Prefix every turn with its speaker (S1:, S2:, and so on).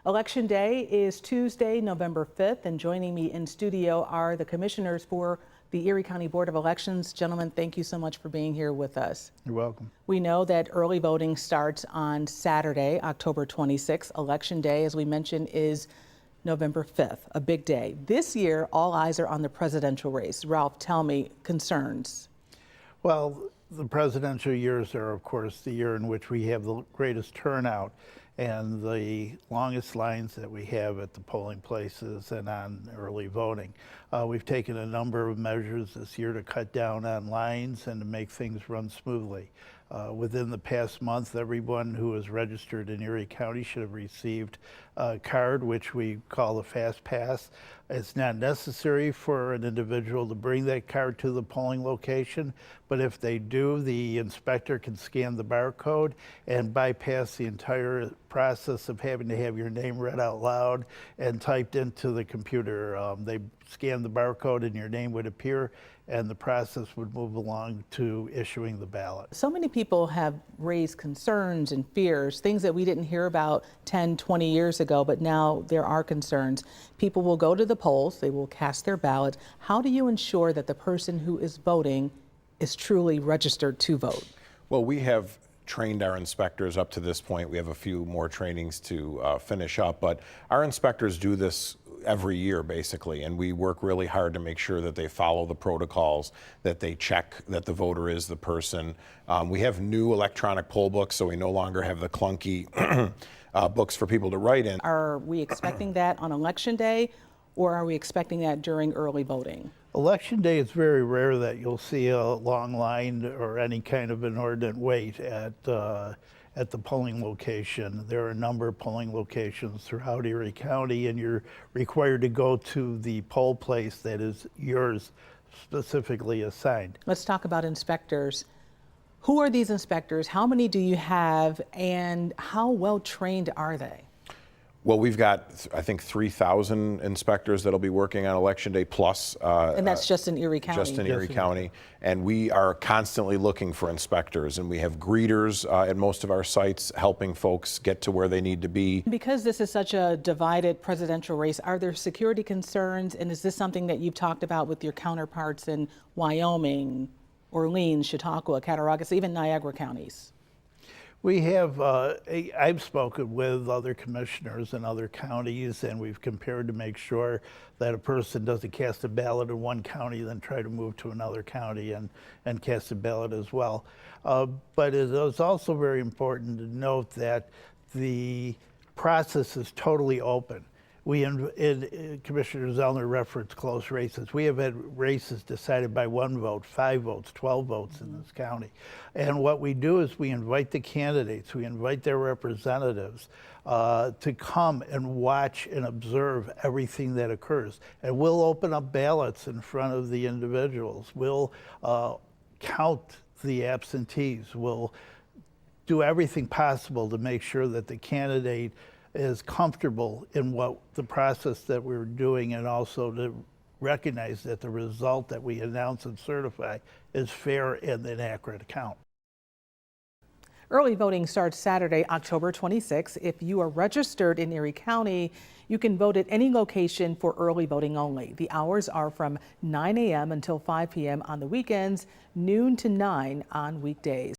S1: Election Day is Tuesday, November 5th, and joining me in studio are the commissioners for the Erie County Board of Elections. Gentlemen, thank you so much for being here with us.
S2: You're welcome.
S1: We know that early voting starts on Saturday, October 26th. Election Day, as we mentioned, is November 5th, a big day. This year, all eyes are on the presidential race. Ralph, tell me, concerns.
S2: Well, the presidential years are, of course, the year in which we have the greatest turnout and the longest lines that we have at the polling places and on early voting. We've taken a number of measures this year to cut down on lines and to make things run smoothly. Within the past month, everyone who is registered in Erie County should have received a card, which we call the Fast Pass. It's not necessary for an individual to bring that card to the polling location, but if they do, the inspector can scan the barcode and bypass the entire process of having to have your name read out loud and typed into the computer. They scan the barcode and your name would appear, and the process would move along to issuing the ballot.
S1: So many people have raised concerns and fears, things that we didn't hear about 10, 20 years ago, but now there are concerns. People will go to the polls, they will cast their ballot. How do you ensure that the person who is voting is truly registered to vote?
S3: Well, we have trained our inspectors up to this point. We have a few more trainings to finish up, but our inspectors do this every year basically, and we work really hard to make sure that they follow the protocols, that they check that the voter is the person. We have new electronic poll books, so we no longer have the clunky books for people to write in.
S1: Are we expecting that on Election Day, or are we expecting that during early voting?
S2: Election Day, it's very rare that you'll see a long line or any kind of inordinate wait at the polling location. There are a number of polling locations throughout Erie County, and you're required to go to the poll place that is yours specifically assigned.
S1: Let's talk about inspectors. Who are these inspectors? How many do you have, and how well trained are they?
S3: Well, we've got, I think, 3,000 inspectors that'll be working on Election Day plus.
S1: And that's just in Erie County?
S3: Just in Erie County. And we are constantly looking for inspectors, and we have greeters at most of our sites helping folks get to where they need to be. Because
S1: this is such a divided presidential race, are there security concerns, and is this something that you've talked about with your counterparts in Wyoming, Orleans, Chautauqua, Cattaraugus, even Niagara counties?
S2: We have, I've spoken with other commissioners in other counties, and we've compared to make sure that a person doesn't cast a ballot in one county, then try to move to another county and cast a ballot as well. But it is also very important to note that the process is totally open. Commissioner Zellner referenced close races. We have had races decided by 1 vote, 5 votes, 12 votes in this county. And what we do is we invite the candidates, we invite their representatives to come and watch and observe everything that occurs. And we'll open up ballots in front of the individuals. We'll count the absentees. We'll do everything possible to make sure that the candidate is comfortable in what the process that we're doing, and also to recognize that the result that we announce and certify is fair and an accurate account.
S1: Early voting starts Saturday, October 26th. If you are registered in Erie County, you can vote at any location for early voting only. The hours are from 9 a.m. until 5 p.m. on the weekends, noon to 9 on weekdays.